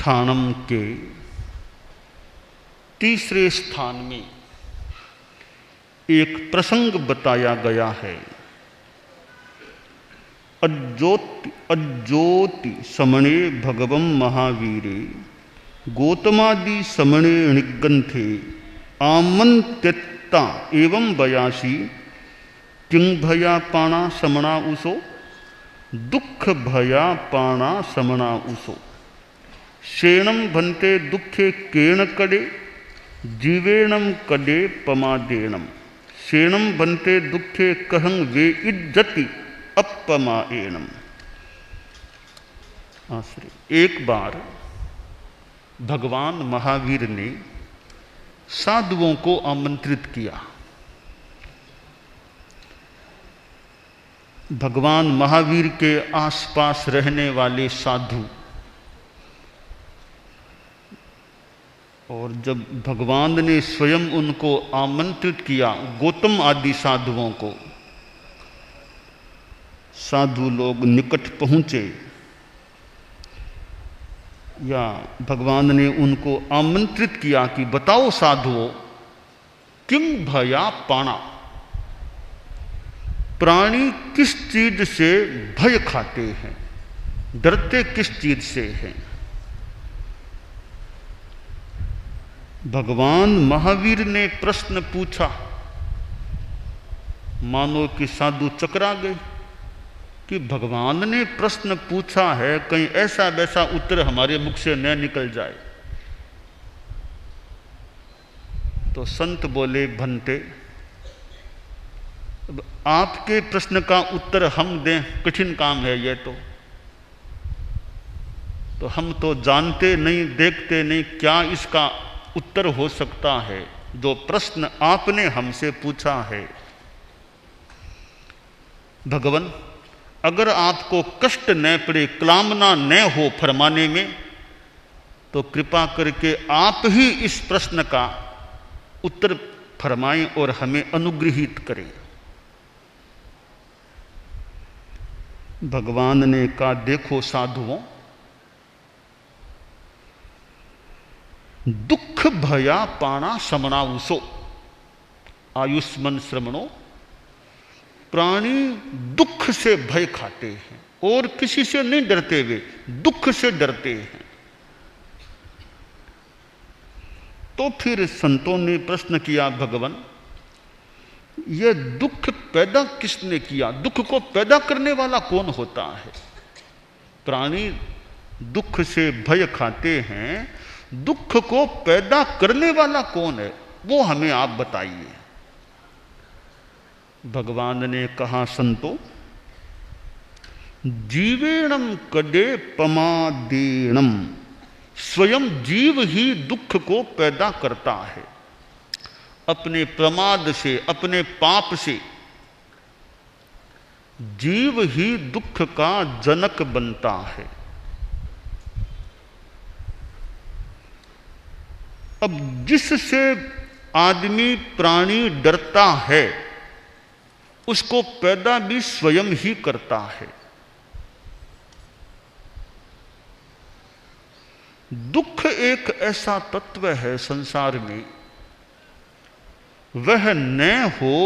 अधिष्ठानम के तीसरे स्थान में एक प्रसंग बताया गया है। अज्योति समणे भगवं महावीरे गौतमादि समणे निगंथे आमंत्यता एवं बयासी किंग भया पाणा समणा उसो दुख भया पाणा समणा उसो शेणम भन्ते दुखे केण कड़े जीवेणम कड़े पमादेणम शेणम भन्ते दुखे कहं वे इज्जति अपमाएणम। आश्रय। एक बार भगवान महावीर ने साधुओं को आमंत्रित किया। भगवान महावीर के आसपास रहने वाले साधु, और जब भगवान ने स्वयं उनको आमंत्रित किया, गौतम आदि साधुओं को, साधु लोग निकट पहुंचे या भगवान ने उनको आमंत्रित किया कि बताओ साधुओं, किंग भया पाणा, प्राणी किस चीज से भय खाते हैं, डरते किस चीज से हैं। भगवान महावीर ने प्रश्न पूछा, मानो कि साधु चकरा गए कि भगवान ने प्रश्न पूछा है, कहीं ऐसा वैसा उत्तर हमारे मुख से न निकल जाए। तो संत बोले, भन्ते आपके प्रश्न का उत्तर हम दें, कठिन काम है ये तो हम तो जानते नहीं, देखते नहीं, क्या इसका उत्तर हो सकता है जो प्रश्न आपने हमसे पूछा है। भगवान, अगर आपको कष्ट न पड़े, कामना न हो फरमाने में, तो कृपा करके आप ही इस प्रश्न का उत्तर फरमाएं और हमें अनुग्रहित करें। भगवान ने कहा, देखो साधुओं, दुख भया पाणा समणा उसो आयुष्मन श्रमणो, प्राणी दुख से भय खाते हैं और किसी से नहीं डरते, वे दुख से डरते हैं। तो फिर संतों ने प्रश्न किया, भगवान यह दुख पैदा किसने किया, दुख को पैदा करने वाला कौन होता है। प्राणी दुख से भय खाते हैं, दुख को पैदा करने वाला कौन है, वो हमें आप बताइए। भगवान ने कहा, संतो जीवेणम कड़े पमादेणम, स्वयं जीव ही दुख को पैदा करता है। अपने प्रमाद से, अपने पाप से जीव ही दुख का जनक बनता है। अब जिससे आदमी प्राणी डरता है, उसको पैदा भी स्वयं ही करता है। दुख एक ऐसा तत्व है संसार में, वह न हो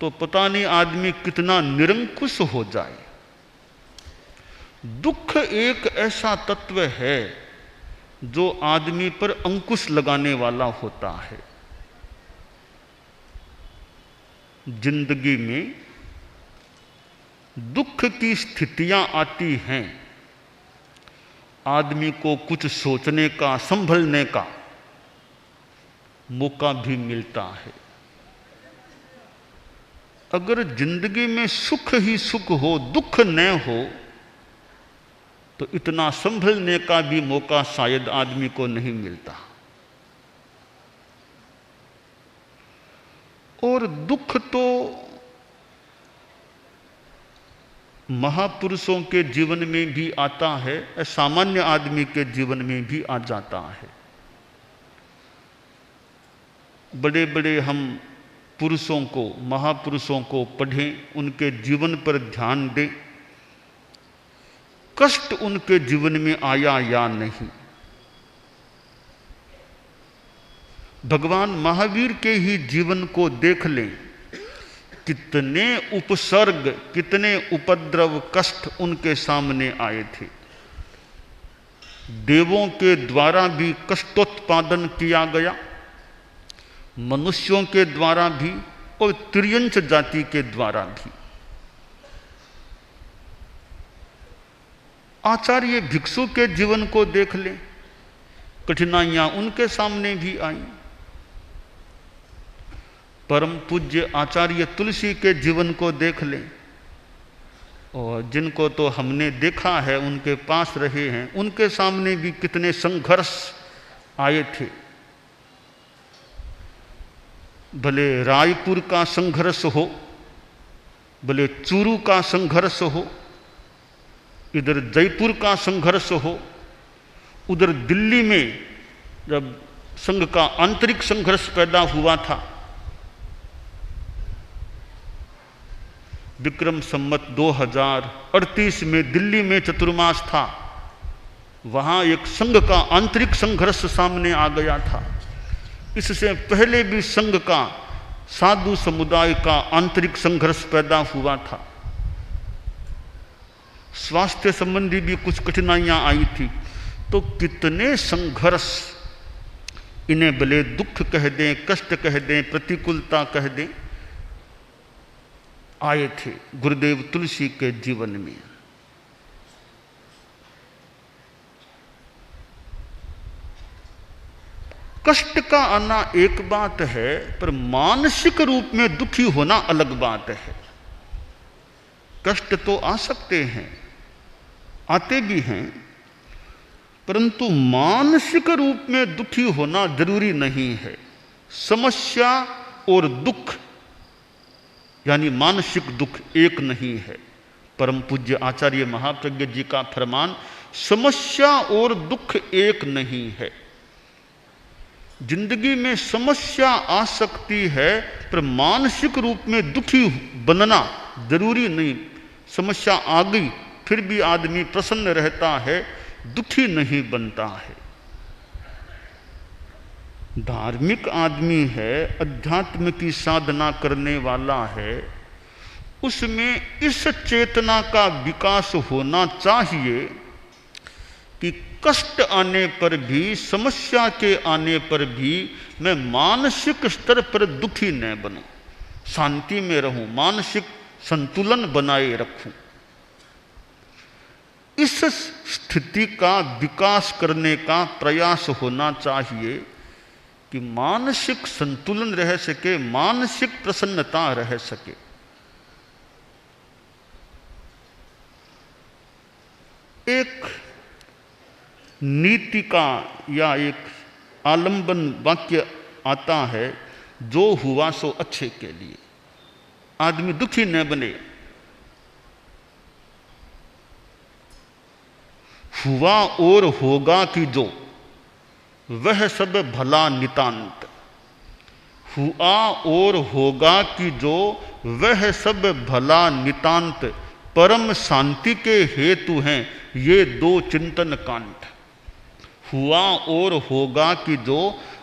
तो पता नहीं आदमी कितना निरंकुश हो जाए। दुख एक ऐसा तत्व है जो आदमी पर अंकुश लगाने वाला होता है। जिंदगी में दुख की स्थितियां आती हैं, आदमी को कुछ सोचने का, संभलने का मौका भी मिलता है। अगर जिंदगी में सुख ही सुख हो, दुख न हो, तो इतना संभलने का भी मौका शायद आदमी को नहीं मिलता। और दुख तो महापुरुषों के जीवन में भी आता है, सामान्य आदमी के जीवन में भी आ जाता है। बड़े बड़े हम पुरुषों को, महापुरुषों को पढ़ें, उनके जीवन पर ध्यान दें, कष्ट उनके जीवन में आया या नहीं। भगवान महावीर के ही जीवन को देख लें, कितने उपसर्ग, कितने उपद्रव, कष्ट उनके सामने आए थे। देवों के द्वारा भी कष्टोत्पादन किया गया, मनुष्यों के द्वारा भी और त्रियंच जाति के द्वारा भी। आचार्य भिक्षु के जीवन को देख लें, कठिनाइयां उनके सामने भी आई। परम पूज्य आचार्य तुलसी के जीवन को देख लें, और जिनको तो हमने देखा है, उनके पास रहे हैं, उनके सामने भी कितने संघर्ष आए थे। भले रायपुर का संघर्ष हो, भले चूरू का संघर्ष हो, इधर जयपुर का संघर्ष हो, उधर दिल्ली में जब संघ का आंतरिक संघर्ष पैदा हुआ था, विक्रम संवत 2038 में दिल्ली में चतुर्मास था, वहां एक संघ का आंतरिक संघर्ष सामने आ गया था। इससे पहले भी संघ का, साधु समुदाय का आंतरिक संघर्ष पैदा हुआ था। स्वास्थ्य संबंधी भी कुछ कठिनाइयां आई थी। तो कितने संघर्ष, इन्हें भले दुख कह दें, कष्ट कह दें, प्रतिकूलता कह दें, आए थे गुरुदेव तुलसी के जीवन में। कष्ट का आना एक बात है, पर मानसिक रूप में दुखी होना अलग बात है। कष्ट तो आ सकते हैं, आते भी हैं, परंतु मानसिक रूप में दुखी होना जरूरी नहीं है। समस्या और दुख यानी मानसिक दुख एक नहीं है। परम पूज्य आचार्य महाप्रज्ञ जी का फरमान, समस्या और दुख एक नहीं है। जिंदगी में समस्या आ सकती है, पर मानसिक रूप में दुखी बनना जरूरी नहीं। समस्या आ गई फिर भी आदमी प्रसन्न रहता है, दुखी नहीं बनता है। धार्मिक आदमी है, अध्यात्म की साधना करने वाला है, उसमें इस चेतना का विकास होना चाहिए कि कष्ट आने पर भी, समस्या के आने पर भी मैं मानसिक स्तर पर दुखी न बनूं, शांति में रहूं, मानसिक संतुलन बनाए रखूं। इस स्थिति का विकास करने का प्रयास होना चाहिए कि मानसिक संतुलन रह सके, मानसिक प्रसन्नता रह सके। एक नीति का या एक आलंबन वाक्य आता है, जो हुआ सो अच्छे के लिए। आदमी दुखी न बने। हुआ और होगा कि जो, वह सब भला नितांत। हुआ और होगा कि जो, वह सब भला नितांत। परम शांति के हेतु हैं ये दो चिंतन कांट। हुआ और होगा कि जो,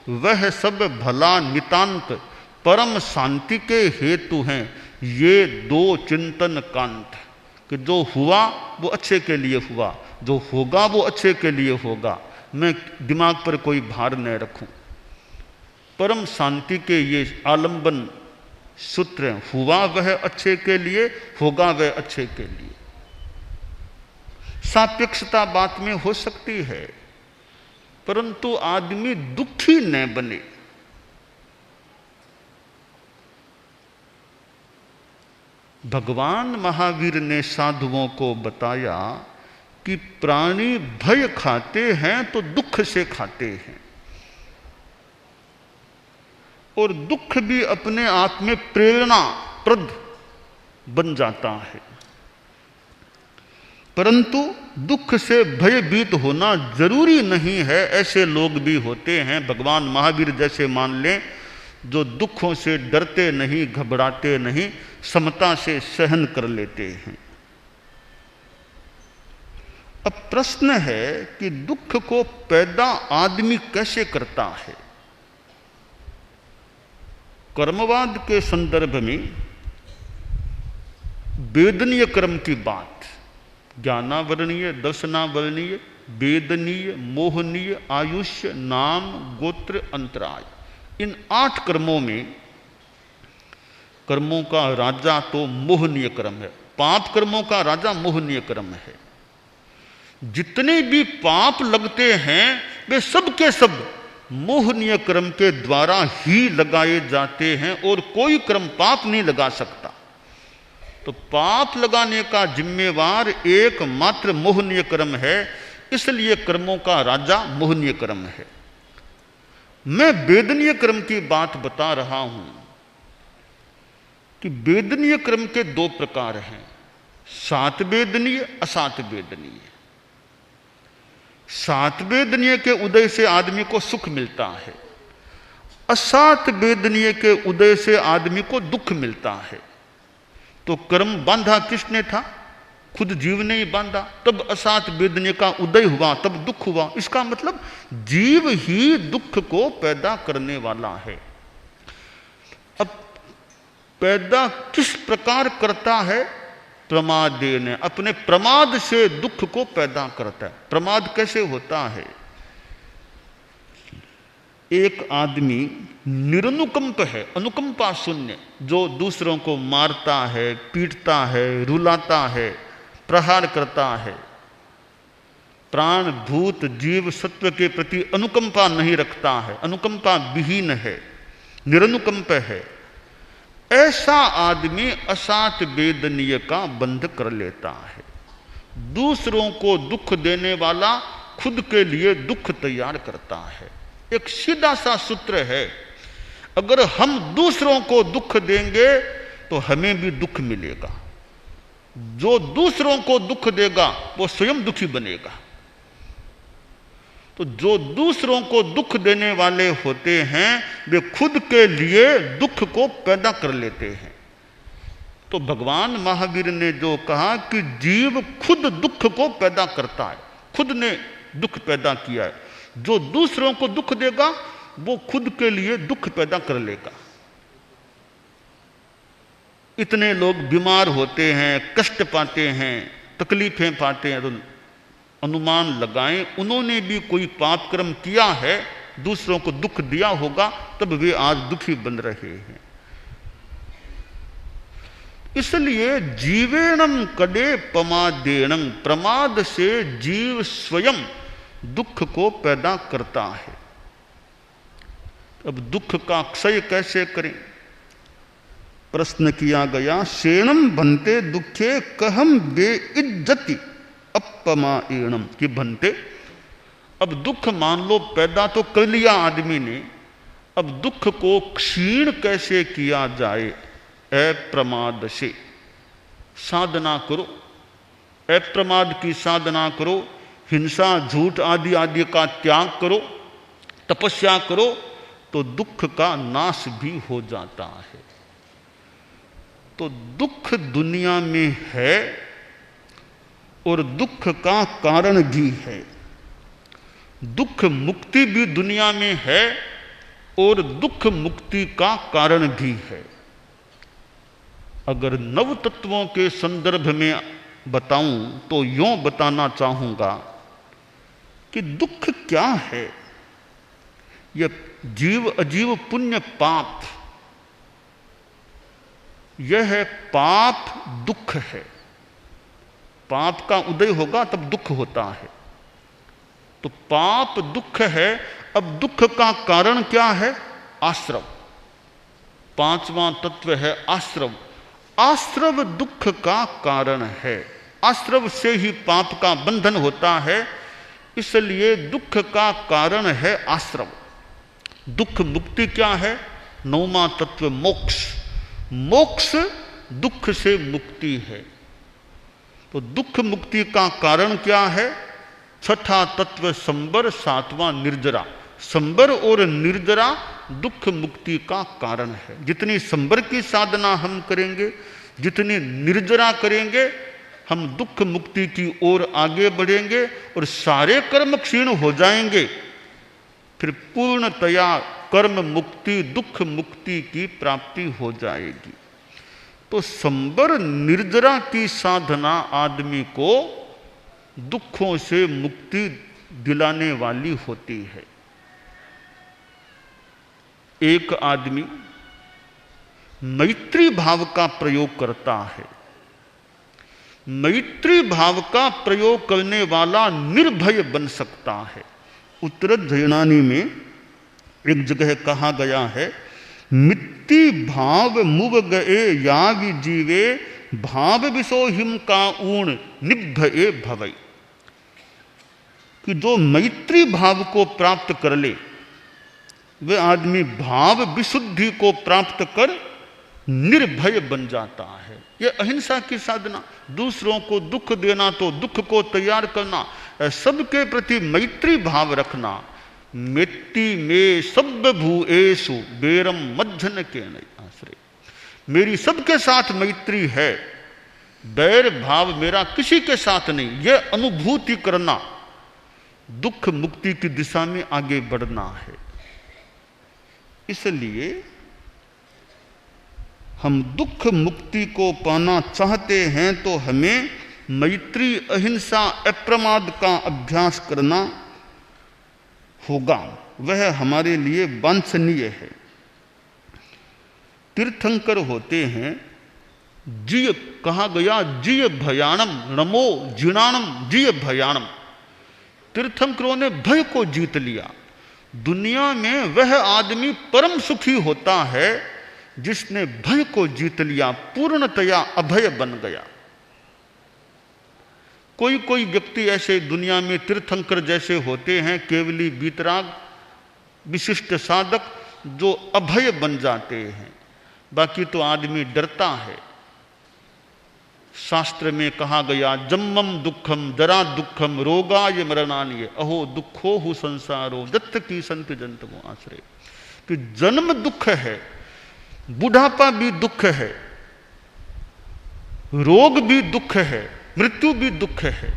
वह सब भला नितांत। परम शांति के हेतु हैं ये दो चिंतन कांट। कि जो हुआ वो अच्छे के लिए हुआ, जो होगा वो अच्छे के लिए होगा। मैं दिमाग पर कोई भार न रखूं। परम शांति के ये आलंबन सूत्र हैं। हुआ वह अच्छे के लिए, होगा वह अच्छे के लिए। सापेक्षता बात में हो सकती है, परंतु आदमी दुखी न बने। भगवान महावीर ने साधुओं को बताया कि प्राणी भय खाते हैं तो दुख से खाते हैं, और दुख भी अपने आप में प्रेरणाप्रद बन जाता है। परंतु दुख से भयभीत होना जरूरी नहीं है। ऐसे लोग भी होते हैं, भगवान महावीर जैसे मान लें, जो दुखों से डरते नहीं, घबराते नहीं, समता से सहन कर लेते हैं। अब प्रश्न है कि दुख को पैदा आदमी कैसे करता है। कर्मवाद के संदर्भ में वेदनीय कर्म की बात, ज्ञानावरणीय, दर्शनावरणीय, वेदनीय, मोहनीय, आयुष्य, नाम, गोत्र, अंतराय, इन 8 कर्मों में कर्मों का राजा तो मोहनीय कर्म है। पाप कर्मों का राजा मोहनीय कर्म है। जितने भी पाप लगते हैं वे सब के सब मोहनीय कर्म के द्वारा ही लगाए जाते हैं और कोई कर्म पाप नहीं लगा सकता। तो पाप लगाने का जिम्मेवार एकमात्र मोहनीय कर्म है, इसलिए कर्मों का राजा मोहनीय कर्म है। मैं वेदनीय कर्म की बात बता रहा हूं कि वेदनीय कर्म के 2 प्रकार हैं, सात वेदनीय, असात वेदनीय। सात वेदनीय के उदय से आदमी को सुख मिलता है, असात वेदनीय के उदय से आदमी को दुख मिलता है। तो कर्म बांधा किसने था? खुद जीव ने ही बांधा, तब असात वेदनीय का उदय हुआ, तब दुख हुआ। इसका मतलब जीव ही दुख को पैदा करने वाला है। अब पैदा किस प्रकार करता है? प्रमादेन, अपने प्रमाद से दुख को पैदा करता है। प्रमाद कैसे होता है? एक आदमी निरनुकंप है, अनुकंपा शून्य, जो दूसरों को मारता है, पीटता है, रुलाता है, प्रहार करता है, प्राण भूत जीव सत्व के प्रति अनुकंपा नहीं रखता है, अनुकंपा विहीन है, निरनुकंप है, ऐसा आदमी असात वेदनीय का बंध कर लेता है। दूसरों को दुख देने वाला खुद के लिए दुख तैयार करता है। एक सीधा सा सूत्र है, अगर हम दूसरों को दुख देंगे तो हमें भी दुख मिलेगा। जो दूसरों को दुख देगा वो स्वयं दुखी बनेगा। तो जो दूसरों को दुख देने वाले होते हैं वे खुद के लिए दुख को पैदा कर लेते हैं। तो भगवान महावीर ने जो कहा कि जीव खुद दुख को पैदा करता है, खुद ने दुख पैदा किया है। जो दूसरों को दुख देगा वो खुद के लिए दुख पैदा कर लेगा। इतने लोग बीमार होते हैं, कष्ट पाते हैं, तकलीफें पाते हैं, तो अनुमान लगाएं उन्होंने भी कोई पाप कर्म किया है, दूसरों को दुख दिया होगा, तब वे आज दुखी बन रहे हैं। इसलिए जीवेणम कदे पमादेणम, प्रमाद से जीव स्वयं दुख को पैदा करता है। अब दुख का क्षय कैसे करें? प्रश्न किया गया, शेणम बनते दुखे कहम बेइज्जति अपमाएणम, कि बनते, अब दुख मान लो पैदा तो कर लिया आदमी ने, अब दुख को क्षीण कैसे किया जाए? अप्रमाद से साधना करो, अप्रमाद की साधना करो, हिंसा झूठ आदि आदि का त्याग करो, तपस्या करो, तो दुख का नाश भी हो जाता है। तो दुख दुनिया में है और दुख का कारण भी है। दुख मुक्ति भी दुनिया में है और दुख मुक्ति का कारण भी है। अगर नव तत्वों के संदर्भ में बताऊं तो यूं बताना चाहूंगा कि दुख क्या है? यह जीव अजीव पुण्य पाप, यह है पाप दुख है। पाप का उदय होगा तब दुख होता है। तो पाप दुख है। अब दुख का कारण क्या है? आश्रव। 5वां तत्व है आश्रव। आश्रव दुख का कारण है। आश्रव से ही पाप का बंधन होता है, इसलिए दुख का कारण है आश्रव। दुख मुक्ति क्या है? 9वां तत्व मोक्ष। मोक्ष दुख से मुक्ति है। तो दुख मुक्ति का कारण क्या है? 6ठा तत्व संबर, 7वां निर्जरा। संबर और निर्जरा दुख मुक्ति का कारण है। जितनी संबर की साधना हम करेंगे, जितनी निर्जरा करेंगे, हम दुख मुक्ति की ओर आगे बढ़ेंगे और सारे कर्म क्षीण हो जाएंगे। फिर पूर्णतया कर्म मुक्ति, दुख मुक्ति की प्राप्ति हो जाएगी। तो संबर निर्जरा की साधना आदमी को दुखों से मुक्ति दिलाने वाली होती है। एक आदमी मैत्री भाव का प्रयोग करता है। मैत्री भाव का प्रयोग करने वाला निर्भय बन सकता है। उत्तरद जयनानी में एक जगह कहा गया है, मित्ति भाव मुव गए याग जीवे, भाव विसोहिम का ऊण निभये भवई। कि जो मैत्री भाव को प्राप्त कर ले वह आदमी भाव विशुद्धि को प्राप्त कर निर्भय बन जाता है। यह अहिंसा की साधना, दूसरों को दुख देना तो दुख को तैयार करना, सबके प्रति मैत्री भाव रखना। मेत्ती में सब भूएसु बेरम मज्जन के नहीं आश्रय। मेरी सबके साथ मैत्री है, बैर भाव मेरा किसी के साथ नहीं। यह अनुभूति करना दुख मुक्ति की दिशा में आगे बढ़ना है। इसलिए हम दुख मुक्ति को पाना चाहते हैं तो हमें मैत्री, अहिंसा, अप्रमाद का अभ्यास करना होगा। वह हमारे लिए वांछनीय है। तीर्थंकर होते हैं, जिय कहा गया, जिय भयाणम नमो जिणाणम जिय भयाणम। तीर्थंकरों ने भय को जीत लिया। दुनिया में वह आदमी परम सुखी होता है जिसने भय को जीत लिया, पूर्णतया अभय बन गया। कोई कोई व्यक्ति ऐसे दुनिया में तीर्थंकर जैसे होते हैं, केवली बीतराग, विशिष्ट साधक, जो अभय बन जाते हैं। बाकी तो आदमी डरता है। शास्त्र में कहा गया, जन्मम दुखम जरा दुखम रोगाय मरणानि अहो दुखो हु संसारो दत्त की संत जंतमो आश्रय। कि जन्म दुख है, बुढ़ापा भी दुख है, रोग भी दुख है, मृत्यु भी दुख है।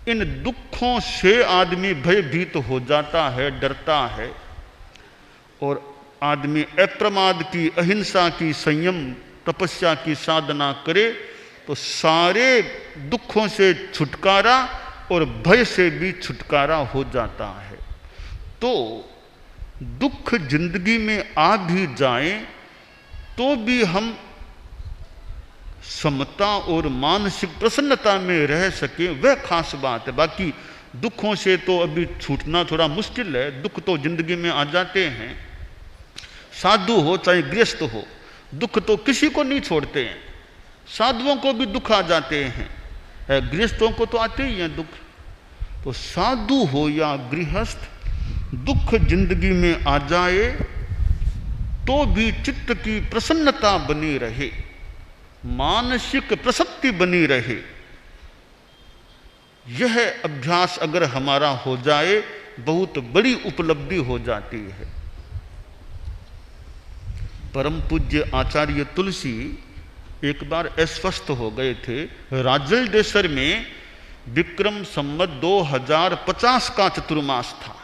इन दुखों से आदमी भयभीत हो जाता है, डरता है। और आदमी अप्रमाद की, अहिंसा की, संयम, तपस्या की साधना करे तो सारे दुखों से छुटकारा और भय से भी छुटकारा हो जाता है। तो दुख जिंदगी में आ भी जाए तो भी हम समता और मानसिक प्रसन्नता में रह सके, वह खास बात है। बाकी दुखों से तो अभी छूटना थोड़ा मुश्किल है। दुख तो जिंदगी में आ जाते हैं। साधु हो चाहे गृहस्थ हो, दुख तो किसी को नहीं छोड़ते हैं। साधुओं को भी दुख आ जाते हैं, गृहस्थों को तो आते ही हैं दुख। तो साधु हो या गृहस्थ, दुख जिंदगी में आ जाए तो भी चित्त की प्रसन्नता बनी रहे, मानसिक प्रसक्ति बनी रहे। यह अभ्यास अगर हमारा हो जाए बहुत बड़ी उपलब्धि हो जाती है। परम पूज्य आचार्य तुलसी एक बार अस्वस्थ हो गए थे। राजलदेशर में विक्रम संवत 2050 का चतुर्मास था।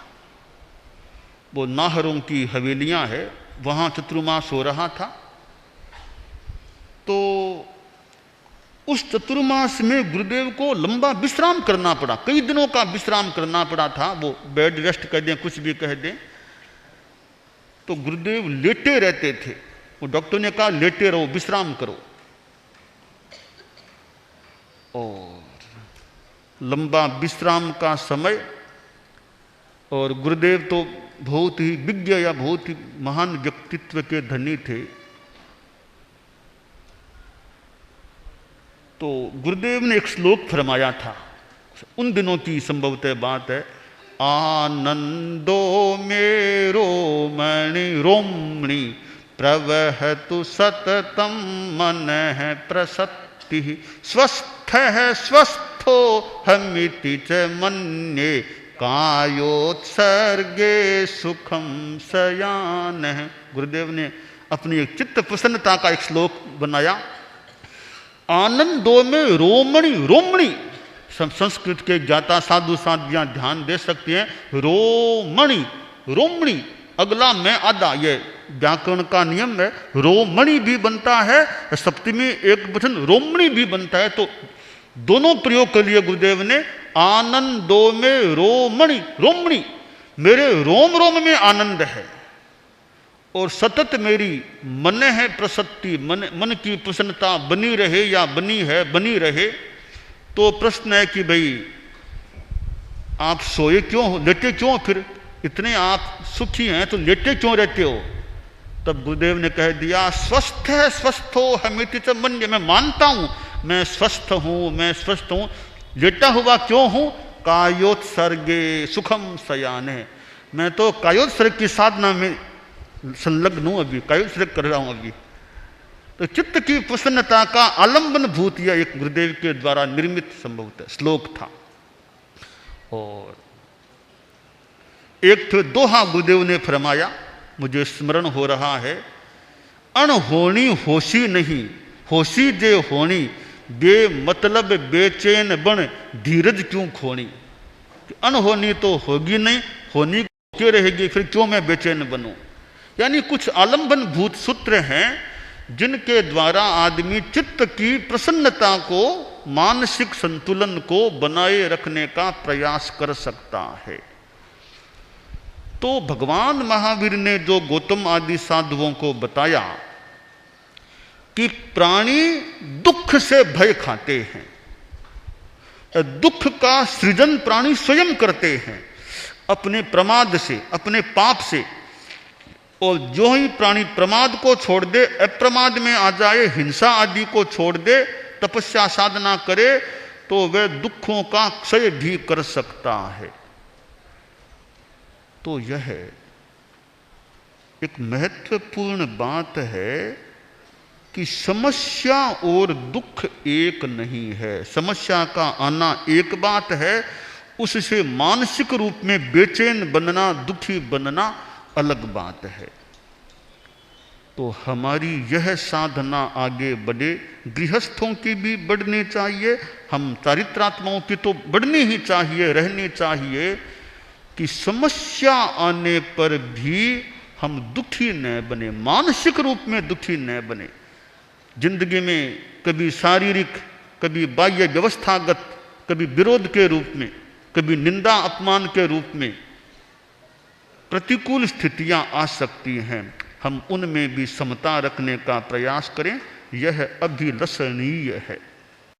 वो नाहरों की हवेलियां है, वहां चतुर्मास हो रहा था। तो उस चतुर्मास में गुरुदेव को लंबा विश्राम करना पड़ा, कई दिनों का विश्राम करना पड़ा था। वो बेड रेस्ट कह दें, कुछ भी कह दें। तो गुरुदेव लेटे रहते थे। वो डॉक्टर ने कहा लेटे रहो, विश्राम करो। और लंबा विश्राम का समय, और गुरुदेव तो बहुत ही विज्ञ या बहुत ही महान व्यक्तित्व के धनी थे। तो गुरुदेव ने एक श्लोक फरमाया था, उन दिनों की संभवतः बात है। आनंदो मेरो मणि रोमणि प्रवहतु सततम मन है प्रसक्ति स्वस्थ है स्वस्थो हमिति च मन्ये कायोत्सर्गे सुखम सयान है। गुरुदेव ने अपनी एक चित्त प्रसन्नता का एक श्लोक बनाया। आनंदों में रोमणि, रोमणि संस्कृत के ज्ञाता साधु साध्वियां ध्यान दे सकती हैं। रोमणि, रोमणि अगला मैं आधा, ये व्याकरण का नियम है। रोमणी भी बनता है, सप्तमी एक वचन रोमणी भी बनता है। तो दोनों प्रयोग के लिए गुरुदेव ने आनंदो में रोमणी, रोमणी मेरे रोम रोम में आनंद है और सतत मेरी मन है प्रसन्नति, मन की प्रसन्नता बनी रहे या बनी है, बनी रहे। तो प्रश्न है कि भाई आप सोए क्यों हो, लेटे क्यों, फिर इतने आप सुखी हैं तो लेटे क्यों रहते हो? तब गुरुदेव ने कह दिया स्वस्थ है, स्वस्थो हमिति च मन्ये, मैं मानता हूं मैं स्वस्थ हूं, मैं स्वस्थ हूं। लेटा हुआ क्यों हूं? कायोत्सर्गे सुखम शयाने, मैं तो कायोत्सर्ग की साधना में संलग्न हूं, अभी कायोत्सर्ग कर रहा हूं अभी। तो चित्त की प्रसन्नता का आलंबन भूत यह एक गुरुदेव के द्वारा निर्मित संभवतः श्लोक था। और एक तो दोहा गुरुदेव ने फरमाया, मुझे स्मरण हो रहा है, अणहोनी होशी नहीं, होशी जे होनी, बेमतलब बेचैन बन धीरज क्यों खोनी। अनहोनी तो होगी नहीं, होनी क्यों रहेगी, फिर क्यों मैं बेचैन बनूं। यानी कुछ आलंबन भूत सूत्र हैं जिनके द्वारा आदमी चित्त की प्रसन्नता को, मानसिक संतुलन को बनाए रखने का प्रयास कर सकता है। तो भगवान महावीर ने जो गौतम आदि साधुओं को बताया कि प्राणी दुख से भय खाते हैं, दुख का सृजन प्राणी स्वयं करते हैं अपने प्रमाद से, अपने पाप से। और जो ही प्राणी प्रमाद को छोड़ दे, अप्रमाद में आ जाए, हिंसा आदि को छोड़ दे, तपस्या साधना करे, तो वह दुखों का क्षय भी कर सकता है। तो यह एक महत्वपूर्ण बात है कि समस्या और दुख एक नहीं है। समस्या का आना एक बात है, उससे मानसिक रूप में बेचैन बनना, दुखी बनना अलग बात है। तो हमारी यह साधना आगे बढ़े, गृहस्थों की भी बढ़नी चाहिए, हम चारित्रात्माओं की तो बढ़नी ही चाहिए, रहनी चाहिए, कि समस्या आने पर भी हम दुखी न बने, मानसिक रूप में दुखी न बने। जिंदगी में कभी शारीरिक, कभी बाह्य व्यवस्थागत, कभी विरोध के रूप में, कभी निंदा अपमान के रूप में प्रतिकूल स्थितियां आ सकती हैं। हम उनमें भी समता रखने का प्रयास करें, यह अभिलषणीय है।